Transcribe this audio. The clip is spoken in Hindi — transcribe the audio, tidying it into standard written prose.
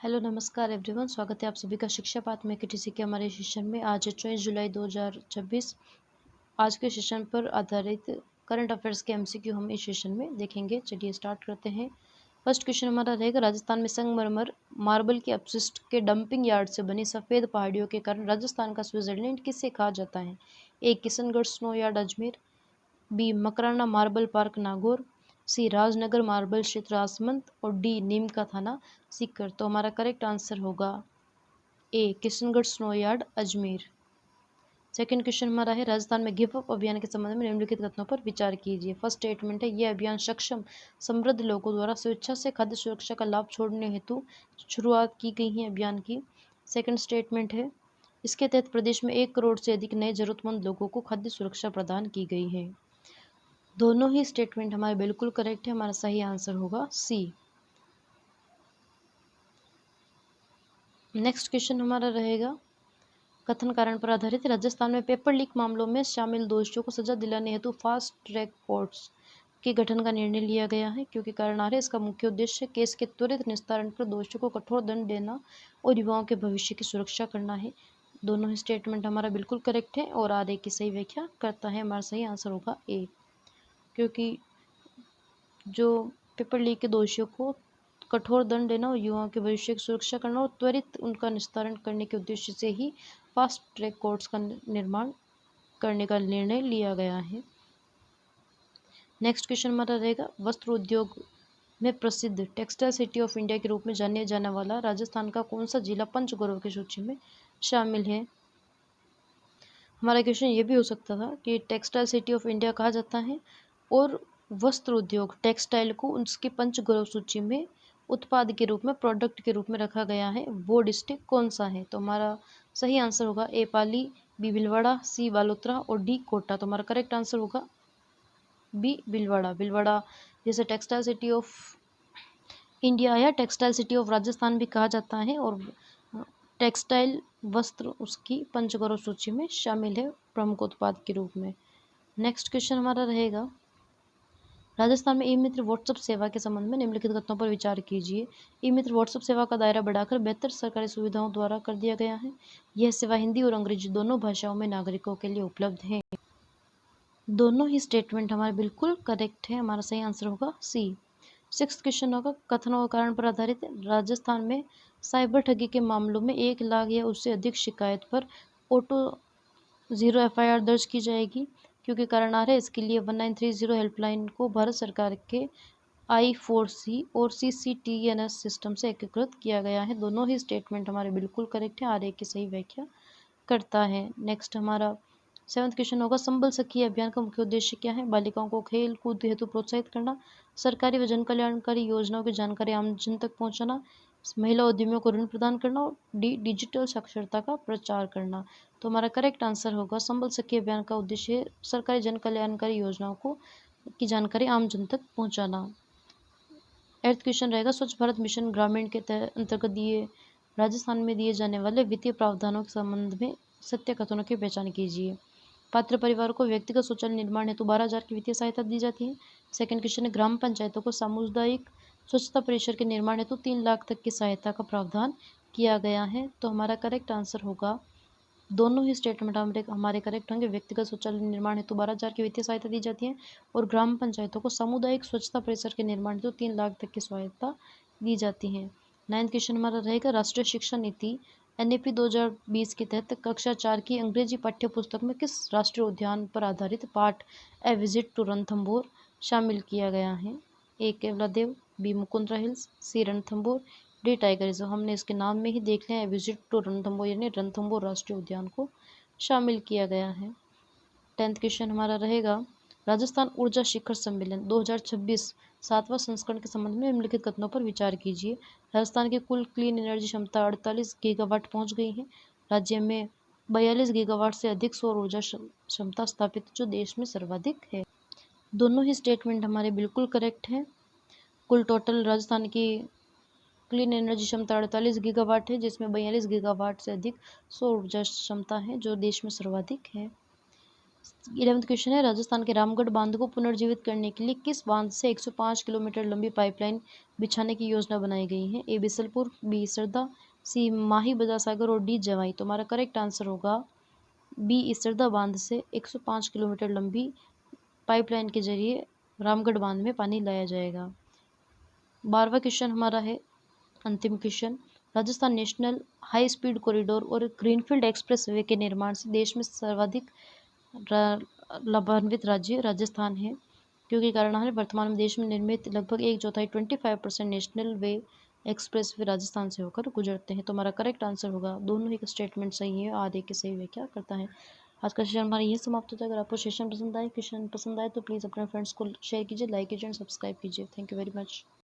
हेलो नमस्कार एवरीवन, स्वागत है आप सभी का शिक्षा पाठ में केटीसी के हमारे सेशन में। आज 24 जुलाई 2026। आज के सेशन पर आधारित करंट अफेयर्स के एमसीक्यू हम इस सेशन में देखेंगे। चलिए स्टार्ट करते हैं। फर्स्ट क्वेश्चन हमारा रहेगा, राजस्थान में संगमरमर मार्बल के अपशिष्ट के डंपिंग यार्ड से बनी सफ़ेद पहाड़ियों के कारण राजस्थान का स्विट्जरलैंड किसे कहा जाता है? A Kishangarh snow yard Ajmer, B Makrana marble park Nagaur, C Rajnagar marble क्षेत्र आसमंत और डी नीम का थाना सीकर। तो हमारा करेक्ट आंसर होगा A Kishangarh snow yard Ajmer. Second question हमारा है, राजस्थान में गिव अप अभियान के संबंध में निम्नलिखित कथनों पर विचार कीजिए। फर्स्ट स्टेटमेंट है, यह अभियान सक्षम समृद्ध लोगों द्वारा स्वेच्छा से खाद्य सुरक्षा का लाभ छोड़ने हेतु शुरुआत की गई है अभियान की। सेकंड स्टेटमेंट है, इसके तहत प्रदेश में 1 करोड़ से अधिक नए जरूरतमंद लोगों को खाद्य सुरक्षा प्रदान की गई है। दोनों ही स्टेटमेंट हमारे बिल्कुल करेक्ट है। हमारा सही आंसर होगा सी। नेक्स्ट क्वेश्चन हमारा रहेगा, कथन कारण पर आधारित, राजस्थान में पेपर लीक मामलों में शामिल दोषियों को सजा दिलाने हेतु फास्ट ट्रैक कोर्ट्स के गठन का निर्णय लिया गया है। क्योंकि कारण आ रहे, इसका मुख्य उद्देश्य केस के त्वरित निस्तारण पर दोषियों को कठोर दंड देना और युवाओं के भविष्य की सुरक्षा करना है। दोनों ही स्टेटमेंट हमारा बिल्कुल करेक्ट है और आर ए की सही व्याख्या करता है। हमारा सही आंसर होगा ए। क्योंकि जो पेपर लीक के दोषियों को कठोर दंड देना और युवाओं के भविष्य की सुरक्षा करना और त्वरित उनका निस्तारण करने के उद्देश्य से ही फास्ट ट्रैक कोर्ट्स का निर्माण करने का निर्णय लिया गया है। नेक्स्ट क्वेश्चन हमारा रहेगा, वस्त्र उद्योग में प्रसिद्ध टेक्सटाइल सिटी ऑफ इंडिया के रूप में जाने जाने वाला राजस्थान का कौन सा जिला पंचगौरव की सूची में शामिल है? हमारा क्वेश्चन ये भी हो सकता था कि टेक्सटाइल सिटी ऑफ इंडिया कहा जाता है और वस्त्र उद्योग टेक्सटाइल को उसकी पंचगौरव सूची में उत्पाद के रूप में, प्रोडक्ट के रूप में रखा गया है, वो डिस्ट्रिक्ट कौन सा है? तो हमारा सही आंसर होगा ए पाली, बी भीलवाड़ा, सी बालोतरा और डी कोटा। तो हमारा करेक्ट आंसर होगा बी भीलवाड़ा। भीलवाड़ा जैसे टेक्सटाइल सिटी ऑफ इंडिया या टेक्सटाइल सिटी ऑफ राजस्थान भी कहा जाता है और टेक्सटाइल वस्त्र उसकी पंचगौरव सूची में शामिल है प्रमुख उत्पाद के रूप में। नेक्स्ट क्वेश्चन हमारा रहेगा, राजस्थान में ई मित्र व्हाट्सएप सेवा के संबंध में निम्नलिखित कथनों पर विचार कीजिए। ई मित्र व्हाट्सएप सेवा का दायरा बढ़ाकर बेहतर सरकारी सुविधाओं द्वारा कर दिया गया है। यह सेवा हिंदी और अंग्रेजी दोनों भाषाओं में नागरिकों के लिए उपलब्ध है। दोनों ही स्टेटमेंट हमारे बिल्कुल करेक्ट है। हमारा सही आंसर होगा सी। सिक्स्थ क्वेश्चन होगा, कथनों और कारण पर आधारित, राजस्थान में साइबर ठगी के मामलों में 1 लाख या उससे अधिक शिकायत पर ऑटो 0 एफआईआर दर्ज की जाएगी। क्योंकि कारण आ रहा है, इसके लिए 1930 हेल्पलाइन को भारत सरकार के I4C और CCTNS सिस्टम से एकीकृत किया गया है। दोनों ही स्टेटमेंट हमारे बिल्कुल करेक्ट है। आर ए की सही व्याख्या करता है। नेक्स्ट हमारा 7th क्वेश्चन होगा, संबल सखी अभियान का मुख्य उद्देश्य क्या है? बालिकाओं को खेल कूद हेतु प्रोत्साहित करना, सरकारी व जन कल्याणकारी योजनाओं की जानकारी आम जन तक पहुंचाना, महिला उद्यमियों को ऋण प्रदान करना और डिजिटल साक्षरता का प्रचार करना। तो हमारा करेक्ट आंसर होगा, संबल सखी अभियान का उद्देश्य सरकारी जन कल्याणकारी योजनाओं को की जानकारी आम जन तक पहुंचाना। 8th क्वेश्चन रहेगा, स्वच्छ भारत मिशन ग्रामीण के अंतर्गत दिए राजस्थान में दिए जाने वाले वित्तीय प्रावधानों के संबंध में सत्य कथनों की पहचान कीजिए। पात्र परिवार को व्यक्तिगत शौचालय निर्माण हेतु 12,000 की वित्तीय सहायता दी जाती है। सेकंड क्वेश्चन है, ग्राम पंचायतों को सामुदायिक स्वच्छता परिसर के निर्माण हेतु 3 लाख तक की सहायता का प्रावधान किया गया है। तो हमारा करेक्ट आंसर होगा, दोनों ही स्टेटमेंट हमारे करेक्ट होंगे। व्यक्तिगत शौचालय निर्माण हेतु 12,000 की वित्तीय सहायता दी जाती है और ग्राम पंचायतों को सामुदायिक स्वच्छता परिसर के निर्माण हेतु 3 लाख तक की सहायता दी जाती है। 9th क्वेश्चन हमारा रहेगा, राष्ट्रीय शिक्षा नीति NAP 2020 के तहत कक्षा 4 की अंग्रेजी पाठ्य पुस्तक में किस राष्ट्रीय उद्यान पर आधारित पाठ ए विजिट टू रणथंभौर शामिल किया गया है? ए केवलादेव, बी मुकुंद्रा हिल्स, सी रणथंभौर, डी टाइगर रिजर्व। हमने इसके नाम में ही देख लिया है, विजिट टू रणथंभौर यानी रणथंभौर राष्ट्रीय उद्यान को शामिल किया गया है। 10th क्वेश्चन हमारा रहेगा, राजस्थान ऊर्जा शिखर सम्मेलन 2026 7वां संस्करण के संबंध में निम्नलिखित कथनों पर विचार कीजिए। राजस्थान की कुल क्लीन एनर्जी क्षमता 48 गीगावाट पहुंच गई है। राज्य में 42 गीगावाट से अधिक सौर ऊर्जा क्षमता स्थापित, जो देश में सर्वाधिक है। दोनों ही स्टेटमेंट हमारे बिल्कुल करेक्ट हैं। कुल टोटल राजस्थान की क्लीन एनर्जी क्षमता 48 गीगावाट है, जिसमें 42 गीगावाट से अधिक सौर ऊर्जा क्षमता है, जो देश में सर्वाधिक है। 11th क्वेश्चन है, राजस्थान के रामगढ़ बांध को पुनर्जीवित करने के लिए किस बांध से 105 किलोमीटर लंबी पाइपलाइन बिछाने की योजना बनाई गई है? ए बिसलपुर, बी इसरदा, सी माही बजा सागर और डी जवाई। तो हमारा करेक्ट आंसर होगा बी इसरदा बांध से 105 किलोमीटर लंबी पाइपलाइन के जरिए रामगढ़ बांध में पानी लाया जाएगा। 12वां क्वेश्चन हमारा है अंतिम question, Rajasthan national high speed corridor और ग्रीनफील्ड एक्सप्रेस वे के निर्माण से देश में सर्वाधिक लाभान्वित राज्य राजस्थान है, क्योंकि कारण है वर्तमान में देश में निर्मित लगभग 1/4 25% नेशनल वे एक्सप्रेस वे राजस्थान से होकर गुजरते हैं। तो हमारा करेक्ट आंसर होगा, दोनों ही स्टेटमेंट सही है, आधे की सही व्याख्या करता है। आज का सेशन हमारा यही समाप्त होता है। अगर आपको सेशन पसंद आए तो प्लीज़ अपने फ्रेंड्स को शेयर कीजिए, लाइक कीजिए और सब्सक्राइब कीजिए। Thank you very much.